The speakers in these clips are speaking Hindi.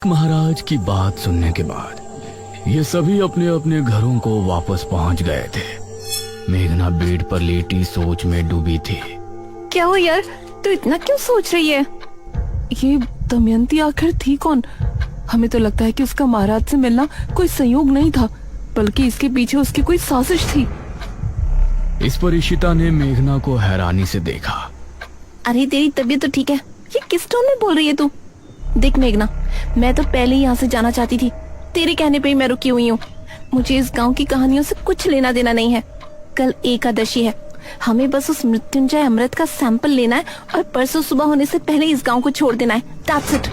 महाराज की बात सुनने के बाद ये सभी अपने अपने घरों को वापस पहुंच गए थे। मेघना बेड पर लेटी सोच में डूबी थी। क्या हो यार, तू इतना क्यों सोच रही है? ये दमयंती आखिर थी कौन? हमें तो लगता है कि उसका महाराज से मिलना कोई संयोग नहीं था, बल्कि इसके पीछे उसकी कोई साजिश थी। इस पर इशिता ने मेघना को हैरानी से देखा। अरे तेरी तबीयत तो ठीक है, ये किस टोन में बोल रही है तू? देख मेघना, मैं तो पहले ही यहाँ से जाना चाहती थी, तेरे कहने पे ही मैं रुकी हुई हूँ। मुझे इस गांव की कहानियों से कुछ लेना देना नहीं है। कल एकादशी है, हमें बस उस मृत्युंजय अमृत का सैंपल लेना है और परसों सुबह होने से पहले इस गांव को छोड़ देना है। That's it।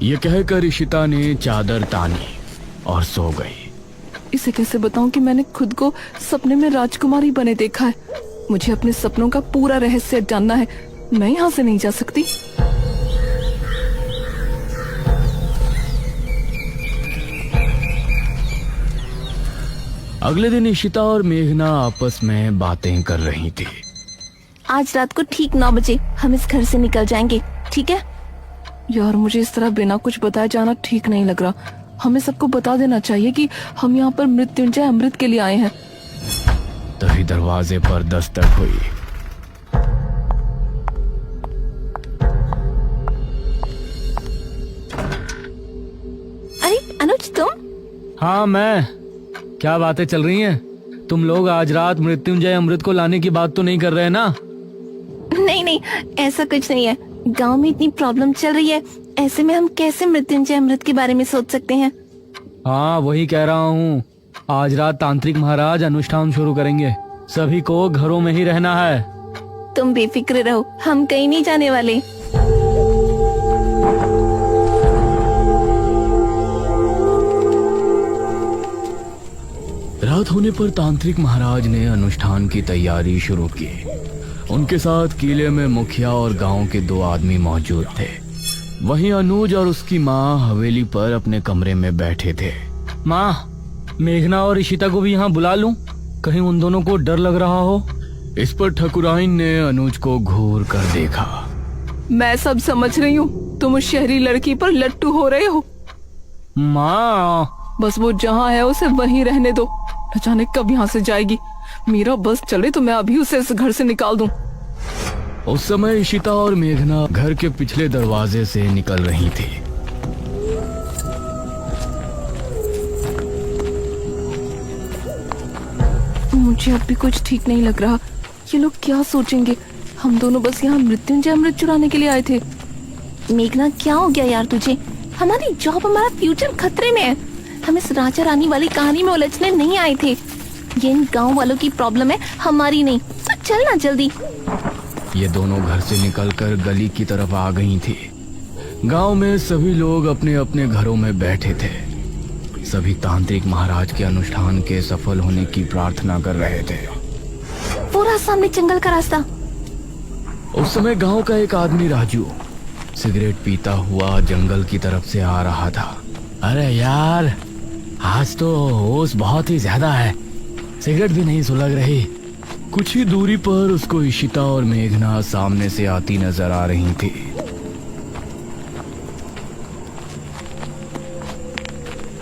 ये कहकर इशिता ने चादर तानी और सो गई। इसे कैसे बताऊं कि मैंने खुद को सपने में राजकुमारी बने देखा है। मुझे अपने सपनों का पूरा रहस्य जानना है, मैं यहाँ से नहीं जा सकती। अगले दिन इशिता और मेघना आपस में बातें कर रही थी। आज रात को ठीक 9 बजे हम इस घर से निकल जाएंगे, ठीक है? यार मुझे इस तरह बिना कुछ बताए जाना ठीक नहीं लग रहा। हमें सबको बता देना चाहिए कि हम यहाँ पर मृत्युंजय अमृत के लिए आए हैं। तभी दरवाजे पर दस्तक हुई। अरे अनुज, तुम? हाँ मैं। क्या बातें चल रही हैं? तुम लोग आज रात मृत्युंजय अमृत को लाने की बात तो नहीं कर रहे ना? नहीं नहीं, ऐसा कुछ नहीं है। गांव में इतनी प्रॉब्लम चल रही है, ऐसे में हम कैसे मृत्युंजय अमृत के बारे में सोच सकते हैं? हाँ वही कह रहा हूँ, आज रात तांत्रिक महाराज अनुष्ठान शुरू करेंगे। सभी को घरों में ही रहना है। तुम बेफिक्र रहो, हम कहीं नहीं जाने वाले। रात होने पर तांत्रिक महाराज ने अनुष्ठान की तैयारी शुरू की। उनके साथ किले में मुखिया और गांव के 2 आदमी मौजूद थे। वहीं अनुज और उसकी माँ हवेली पर अपने कमरे में बैठे थे। माँ, मेघना और इशिता को भी यहाँ बुला लूं? कहीं उन दोनों को डर लग रहा हो। इस पर ठकुराइन ने अनुज को घूर कर देखा। मैं सब समझ रही हूँ, तुम उस शहरी लड़की पर लट्टू हो रहे हो। माँ, बस वो जहाँ है उसे वहीं रहने दो, न जाने कब यहाँ से जाएगी। मेरा बस चले तो मैं अभी उसे इस घर से निकाल दूं। उस समय इशिता और मेघना घर के पिछले दरवाजे से निकल रही थी। मुझे अब भी कुछ ठीक नहीं लग रहा। ये लोग क्या सोचेंगे? हम दोनों बस यहाँ मृत्युंजय अमृत चुराने के लिए आए थे। मेघना, क्या हो गया यार तुझे? हमारी जॉब, हमारा फ्यूचर खतरे में है। हम इस राजा रानी वाली कहानी में उलझने नहीं आए थे। ये इन गांव वालों की प्रॉब्लम है, हमारी नहीं। तो चल ना जल्दी। ये दोनों घर से निकलकर गली की तरफ आ गई थी। गांव में सभी लोग अपने अपने घरों में बैठे थे। सभी तांत्रिक महाराज के अनुष्ठान के सफल होने की प्रार्थना कर रहे थे। पूरा सामने जंगल का रास्ता। उस समय गांव का एक आदमी राजू सिगरेट पीता हुआ जंगल की तरफ से आ रहा था। अरे यार, आज तो होश बहुत ही ज्यादा है, सिगरेट भी नहीं सुलग रही। कुछ ही दूरी पर उसको इशिता और मेघना सामने से आती नजर आ रही थी।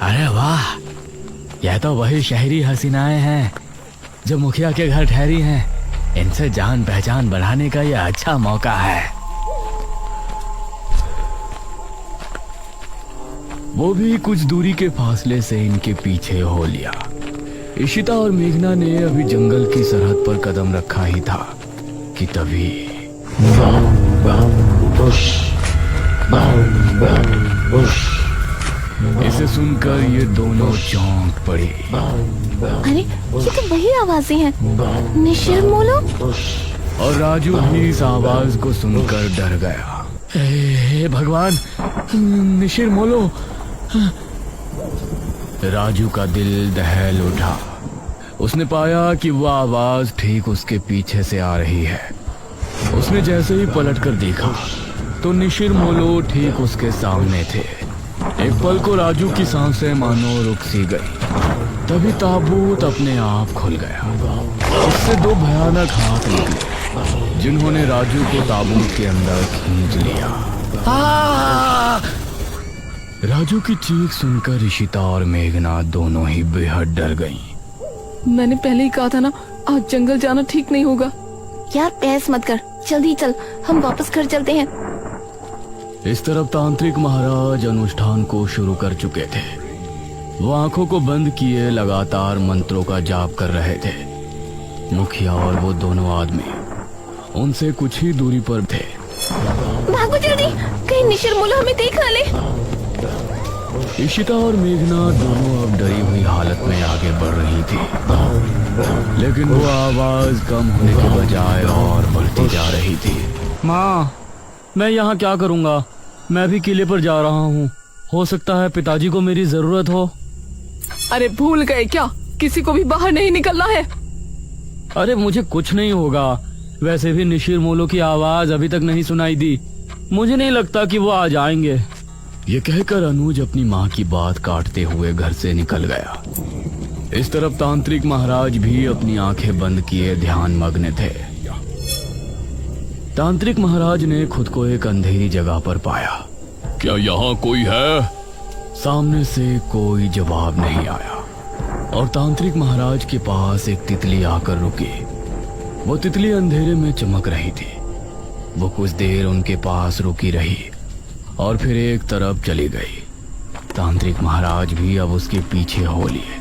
अरे वाह, यह तो वही शहरी हसीनाएं हैं जो मुखिया के घर ठहरी हैं। इनसे जान पहचान बढ़ाने का यह अच्छा मौका है। वो भी कुछ दूरी के फासले से इनके पीछे हो लिया। इशिता और मेघना ने अभी जंगल की सरहद पर कदम रखा ही था कि तभी इसे सुनकर ये दोनों चौंक पड़ी। अरे ये तो वही आवाजें हैं, निशिर मोलो। और राजू भी इस आवाज को सुनकर डर गया। हे भगवान, निशिर मोलो। राजू का दिल दहल उठा। उसने पाया कि वह आवाज ठीक उसके पीछे से आ रही है। उसने जैसे ही पलटकर देखा तो निशिर मोलो ठीक उसके सामने थे। एक पल को राजू की सांसें मानो रुक सी गई। तभी ताबूत अपने आप खुल गया। उससे 2 भयानक हाथ निकले जिन्होंने राजू को ताबूत के अंदर खींच लिया। राजू की चीख सुनकर इशिता और मेघना दोनों ही बेहद डर गईं। मैंने पहले ही कहा था ना, आज जंगल जाना ठीक नहीं होगा। यार बहस मत कर, जल्दी चल, हम वापस घर चलते हैं। इस तरफ तांत्रिक महाराज अनुष्ठान को शुरू कर चुके थे। वो आंखों को बंद किए लगातार मंत्रों का जाप कर रहे थे। मुखिया और वो दोनों आदमी उनसे कुछ ही दूरी पर थे। भागो जल्दी, कहीं निशिर मुल्ला हमें देख ना ले। इशिता और मेघना दोनों अब डरी हुई हालत में आगे बढ़ रही थी, लेकिन वो आवाज कम होने के बजाय और बढ़ती जा रही थी। माँ, मैं यहाँ क्या करूँगा? मैं भी किले पर जा रहा हूँ। हो सकता है पिताजी को मेरी जरूरत हो। अरे भूल गए क्या, किसी को भी बाहर नहीं निकलना है। अरे मुझे कुछ नहीं होगा। वैसे भी निशिर मोलो की आवाज अभी तक नहीं सुनाई दी। मुझे नहीं लगता कि वो आ जाएंगे। ये कहकर अनुज अपनी माँ की बात काटते हुए घर से निकल गया। इस तरफ तांत्रिक महाराज भी अपनी आंखें बंद किए ध्यान मग्न थे। तांत्रिक महाराज ने खुद को एक अंधेरी जगह पर पाया। क्या यहाँ कोई है? सामने से कोई जवाब नहीं आया और तांत्रिक महाराज के पास एक तितली आकर रुकी। वो तितली अंधेरे में चमक रही थी। वो कुछ देर उनके पास रुकी रही और फिर एक तरफ चली गई। तांत्रिक महाराज भी अब उसके पीछे हो लिए।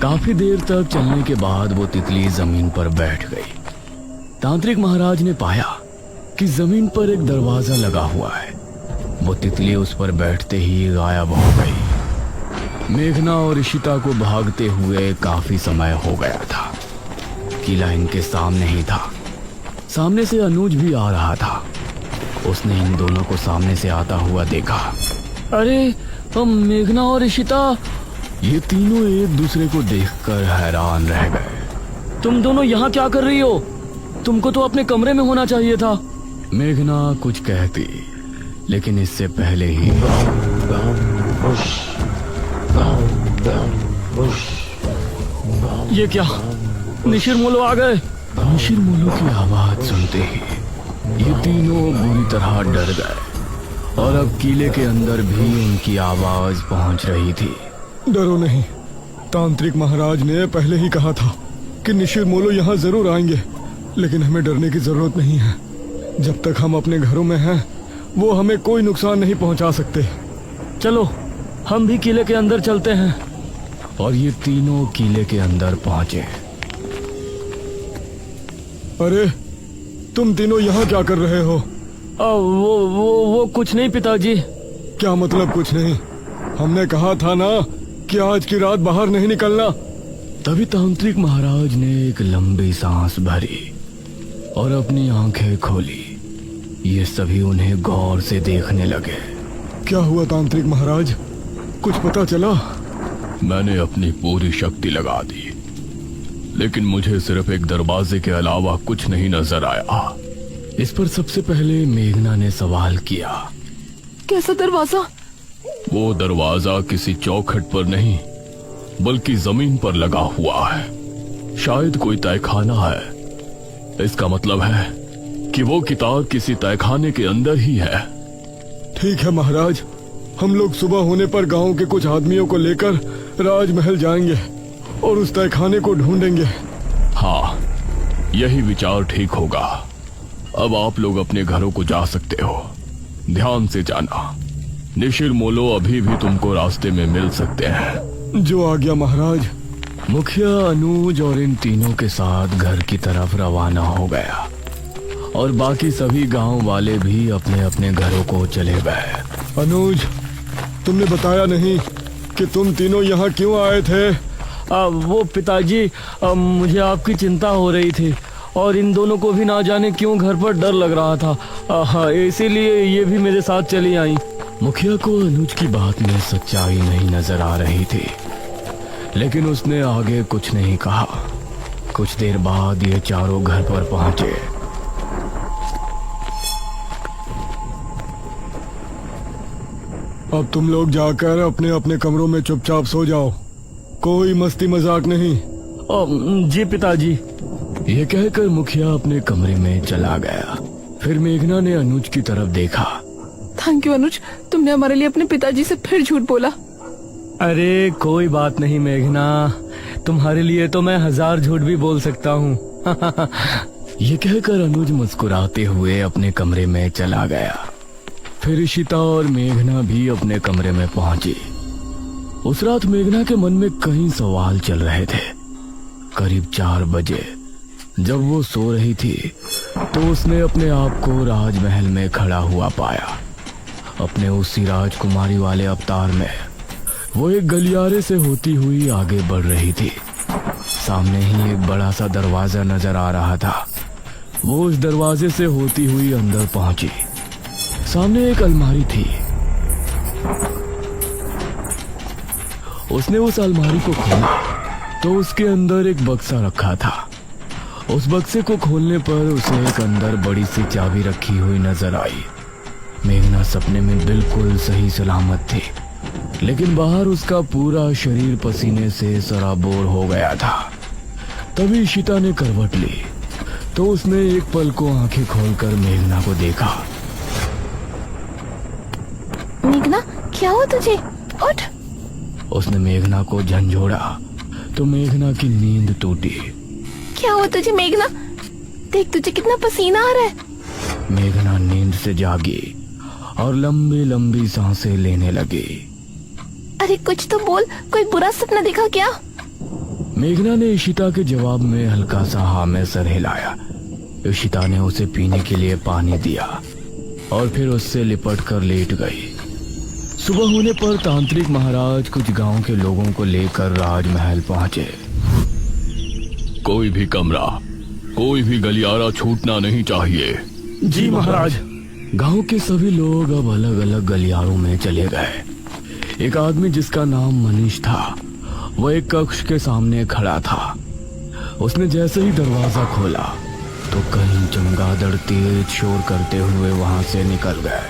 काफी देर तक चलने के बाद वो तितली जमीन पर बैठ गई। तांत्रिक महाराज ने पाया कि जमीन पर एक दरवाजा लगा हुआ है। वो तितली उस पर बैठते ही गायब हो गई। मेघना और इशिता को भागते हुए काफी समय हो गया था। किला इनके सामने ही था। सामने से अनुज भी आ रहा था। उसने इन दोनों को सामने से आता हुआ देखा। अरे हम मेघना और इशिता, ये तीनों एक दूसरे को देखकर हैरान रह गए। तुम दोनों यहाँ क्या कर रही हो? तुमको तो अपने कमरे में होना चाहिए था। मेघना कुछ कहती, लेकिन इससे पहले ही ये क्या, निशिर मोलो आ गए। निशिर मोलो की आवाज सुनते ही ये तीनों बुरी तरह डर गए और अब किले के अंदर भी उनकी आवाज पहुंच रही थी। डरो नहीं, तांत्रिक महाराज ने पहले ही कहा था कि निशिर मोलो यहाँ जरूर आएंगे, लेकिन हमें डरने की जरूरत नहीं है। जब तक हम अपने घरों में हैं, वो हमें कोई नुकसान नहीं पहुंचा सकते। चलो हम भी किले के अंदर चलते हैं। और ये तीनों किले के अंदर पहुंचे। अरे तुम तीनों यहाँ क्या कर रहे हो? वो कुछ नहीं पिताजी। क्या मतलब कुछ नहीं? हमने कहा था ना कि आज की रात बाहर नहीं निकलना। तभी तांत्रिक महाराज ने एक लंबी सांस भरी और अपनी आंखें खोली। ये सभी उन्हें गौर से देखने लगे। क्या हुआ तांत्रिक महाराज, कुछ पता चला? मैंने अपनी पूरी शक्ति लगा दी, लेकिन मुझे सिर्फ एक दरवाजे के अलावा कुछ नहीं नजर आया। इस पर सबसे पहले मेघना ने सवाल किया। कैसा दरवाजा? वो दरवाजा किसी चौखट पर नहीं, बल्कि जमीन पर लगा हुआ है। शायद कोई तहखाना है। इसका मतलब है कि वो किताब किसी तहखाने के अंदर ही है। ठीक है महाराज, हम लोग सुबह होने पर गांव के कुछ आदमियों को लेकर राजमहल जाएंगे और उस तहखाने को ढूंढेंगे। हाँ, यही विचार ठीक होगा। अब आप लोग अपने घरों को जा सकते हो। ध्यान से जाना, निशिर मोलो अभी भी तुमको रास्ते में मिल सकते हैं। जो आ गया महाराज। मुखिया अनुज और इन तीनों के साथ घर की तरफ रवाना हो गया और बाकी सभी गांव वाले भी अपने अपने घरों को चले गए। अनुज, तुमने बताया नहीं कि तुम तीनों यहाँ क्यों आए थे? वो पिताजी, मुझे आपकी चिंता हो रही थी और इन दोनों को भी ना जाने क्यों घर पर डर लग रहा था। इसीलिए ये भी मेरे साथ चली आई। मुखिया को अनुज की बात में सच्चाई नहीं नजर आ रही थी, लेकिन उसने आगे कुछ नहीं कहा। कुछ देर बाद ये चारों घर पर पहुंचे। अब तुम लोग जाकर अपने अपने कमरों में चुपचाप सो जाओ। कोई मस्ती मजाक नहीं। जी पिताजी। ये कहकर मुखिया अपने कमरे में चला गया। फिर मेघना ने अनुज की तरफ देखा। थैंक यू अनुज, तुम तुमने हमारे लिए अपने पिताजी से फिर झूठ बोला। अरे कोई बात नहीं मेघना, तुम्हारे लिए तो मैं 1000 झूठ भी बोल सकता हूँ। ये कहकर अनुज मुस्कुराते हुए अपने कमरे में चला गया। फिर इशिता और मेघना भी अपने कमरे में पहुंची। उस रात मेघना के मन में कई सवाल चल रहे थे। करीब 4 बजे जब वो सो रही थी तो उसने अपने आप को राजमहल में खड़ा हुआ पाया। अपने उसी राजकुमारी वाले अवतार में वो एक गलियारे से होती हुई आगे बढ़ रही थी। सामने ही एक बड़ा सा दरवाजा नजर आ रहा था। वो उस दरवाजे से होती हुई अंदर पहुंची। सामने एक अलमारी थी। उसने उस अलमारी को खोला तो उसके अंदर एक बक्सा रखा था। उस बक्से को खोलने पर उसे एक अंदर बड़ी सी चाबी रखी हुई नजर आई। मेघना सपने में बिल्कुल सही सलामत थी, लेकिन बाहर उसका पूरा शरीर पसीने से सराबोर हो गया था। तभी इशिता ने करवट ली तो उसने एक पल को आंखें खोलकर मेघना को देखा। मेघना, क्या हुआ तुझे? उठ। उसने मेघना को झंझोड़ा तो मेघना की नींद टूटी। क्या हुआ तुझे मेघना? देख तुझे कितना पसीना आ रहा है। मेघना नींद से जागी और लंबी लंबी सांसें लेने लगी। अरे कुछ तो बोल, कोई बुरा सपना देखा क्या? मेघना ने इशिता के जवाब में हल्का सा हाँ में सर हिलाया। इशिता ने उसे पीने के लिए पानी दिया और फिर उससे लिपट कर लेट गई। सुबह होने पर तांत्रिक महाराज कुछ गांव के लोगों को लेकर राजमहल पहुंचे। कोई भी कमरा, कोई भी गलियारा छूटना नहीं चाहिए। जी महाराज। गांव के सभी लोग अब अलग अलग गलियारों में चले गए। एक आदमी जिसका नाम मनीष था, वह एक कक्ष के सामने खड़ा था। उसने जैसे ही दरवाजा खोला तो कई चमगादड़ तेज शोर करते हुए वहां से निकल गए।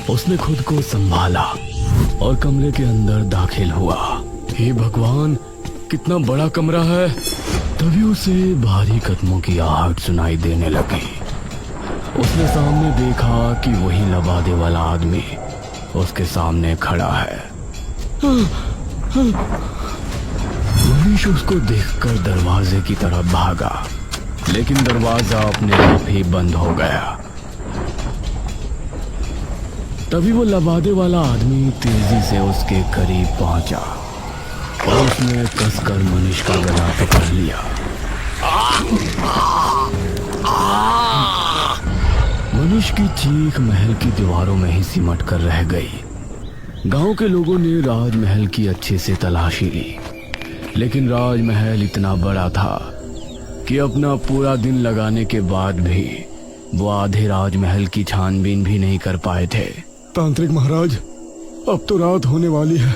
उसने खुद को संभाला और कमरे के अंदर दाखिल हुआ। हे भगवान, कितना बड़ा कमरा है। तभी उसे भारी कदमों की आहट सुनाई देने लगी। उसने सामने देखा कि वही लबादे वाला आदमी उसके सामने खड़ा है। मनीष उसको देखकर दरवाजे की तरफ भागा, लेकिन दरवाजा अपने आप ही बंद हो गया। तभी वो लबादे वाला आदमी तेजी से उसके करीब पहुंचा और उसने कसकर मनीष का गला पकड़ लिया। मनीष की चीख महल की दीवारों में ही सिमट कर रह गई। गांव के लोगों ने राजमहल की अच्छे से तलाशी ली, लेकिन राजमहल इतना बड़ा था कि अपना पूरा दिन लगाने के बाद भी वो आधे राजमहल की छानबीन भी नहीं कर पाए थे। तांत्रिक महाराज, अब तो रात होने वाली है।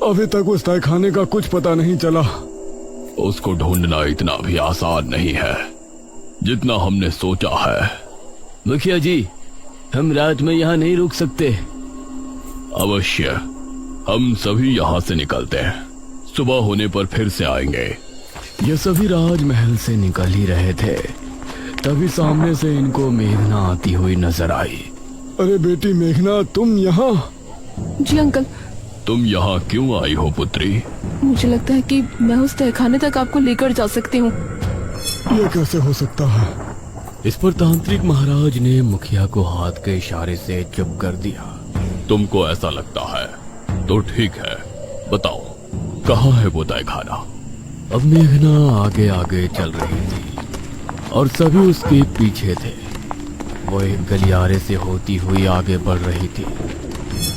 अभी तक उस तहखाने का कुछ पता नहीं चला। उसको ढूंढना इतना भी आसान नहीं है जितना हमने सोचा है। मुखिया जी, हम रात में यहाँ नहीं रुक सकते। अवश्य, हम सभी यहाँ से निकलते हैं। सुबह होने पर फिर से आएंगे। ये सभी राजमहल से निकल ही रहे थे, तभी सामने से इनको मेघना आती हुई नजर आई। अरे बेटी मेघना, तुम यहाँ? जी अंकल। तुम यहाँ क्यों आई हो पुत्री? मुझे लगता है कि मैं उस तहखाने तक आपको लेकर जा सकती हूँ। ये कैसे हो सकता है? इस पर तांत्रिक महाराज ने मुखिया को हाथ के इशारे से चुप कर दिया। तुमको ऐसा लगता है तो ठीक है, बताओ कहाँ है वो तहखाना? अब मेघना आगे आगे चल रही थी और सभी उसके पीछे थे। वो एक गलियारे से होती हुई आगे बढ़ रही थी।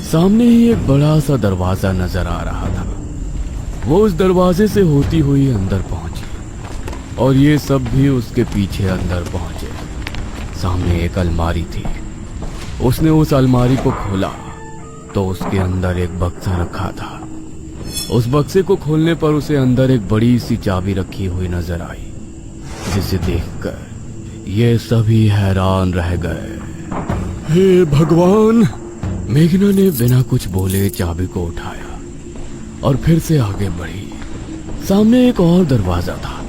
सामने ही एक बड़ा सा दरवाजा नजर आ रहा था। वो उस दरवाजे से होती हुई अंदर पहुंची और ये सब भी उसके पीछे अंदर पहुंचे। सामने एक अलमारी थी। उसने उस अलमारी को खोला तो उसके अंदर एक बक्सा रखा था। उस बक्से को खोलने पर उसे अंदर एक बड़ी सी चाबी रखी हुई नजर आई, जिसे देखकर ये सभी हैरान रह गए। हे भगवान! मेघना ने बिना कुछ बोले चाबी को उठाया और फिर से आगे बढ़ी। सामने एक और दरवाजा था।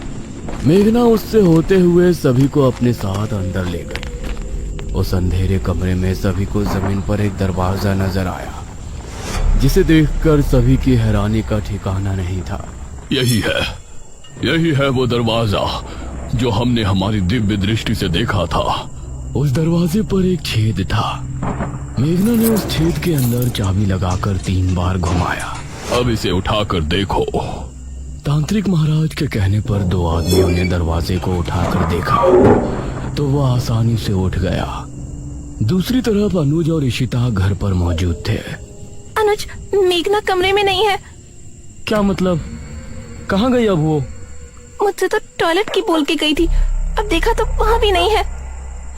मेघना उससे होते हुए सभी को अपने साथ अंदर ले गई। उस अंधेरे कमरे में सभी को जमीन पर एक दरवाजा नजर आया, जिसे देखकर सभी की हैरानी का ठिकाना नहीं था। यही है वो दरवाजा जो हमने हमारी दिव्य दृष्टि से देखा था। उस दरवाजे पर एक छेद था। मेघना ने उस छेद के अंदर चाबी लगाकर 3 बार घुमाया। अब इसे उठाकर देखो। तांत्रिक महाराज के कहने पर 2 आदमियों ने दरवाजे को उठाकर देखा तो वह आसानी से उठ गया। दूसरी तरफ अनुज और इशिता घर पर मौजूद थे। अनुज, मेघना कमरे में नहीं है। क्या मतलब? कहाँ गई अब वो? मुझसे तो टॉयलेट की बोल के गई थी, अब देखा तो वहाँ भी नहीं है।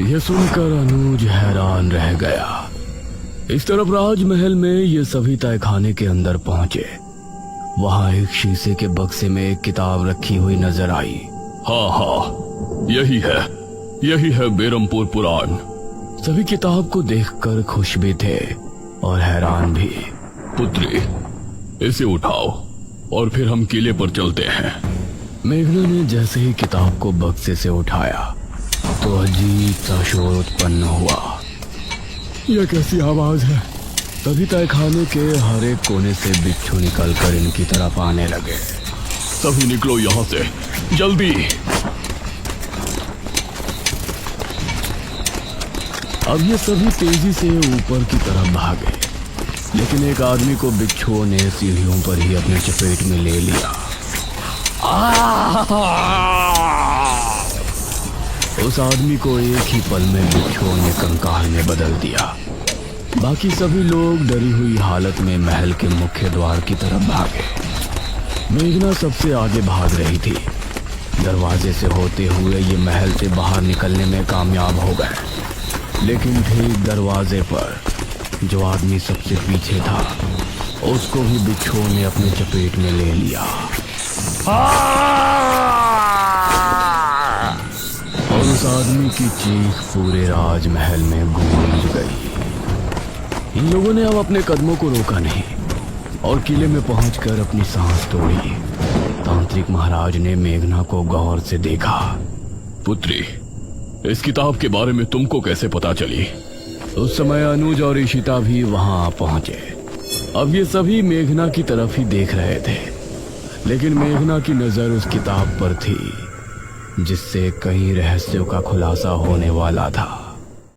यह सुनकर अनुज हैरान रह गया। इस तरफ राजमहल में ये सभी तहखाने के अंदर पहुंचे। वहां एक शीशे के बक्से में एक किताब रखी हुई नजर आई। हाँ, यही है बेरमपुर पुराण। सभी किताब को देखकर खुश भी थे और हैरान भी। पुत्री, इसे उठाओ और फिर हम किले पर चलते हैं। मेघना ने जैसे ही किताब को बक्से से उठाया तो अजीब सा शोर उत्पन्न हुआ। यह कैसी आवाज है? तभी तहखाने के हर एक कोने से बिच्छू निकलकर इनकी तरफ आने लगे। सभी निकलो यहाँ से, जल्दी। अब ये सभी तेजी से ऊपर की तरफ भागे, लेकिन एक आदमी को बिच्छुओं ने सीढ़ियों पर ही अपने चपेट में ले लिया। उस आदमी को एक ही पल में बिच्छुओं ने कंकाल में बदल दिया। बाकी सभी लोग डरी हुई हालत में महल के मुख्य द्वार की तरफ भागे। मेघना सबसे आगे भाग रही थी। दरवाजे से होते हुए ये महल से बाहर निकलने में कामयाब हो गए, लेकिन ठीक दरवाजे पर जो आदमी सबसे पीछे था उसको भी बिच्छुओं ने अपने चपेट में ले लिया। और उस आदमी की चीख पूरे राजमहल में गूंज गई। इन लोगों ने अब अपने कदमों को रोका नहीं और किले में पहुंचकर अपनी सांस तोड़ी। तांत्रिक महाराज ने मेघना को गौर से देखा। पुत्री, इस किताब के बारे में तुमको कैसे पता चली? उस समय अनुज और इशिता भी वहां पहुंचे। अब ये सभी मेघना की तरफ ही देख रहे थे, लेकिन मेघना की नजर उस किताब पर थी जिससे कई रहस्यों का खुलासा होने वाला था।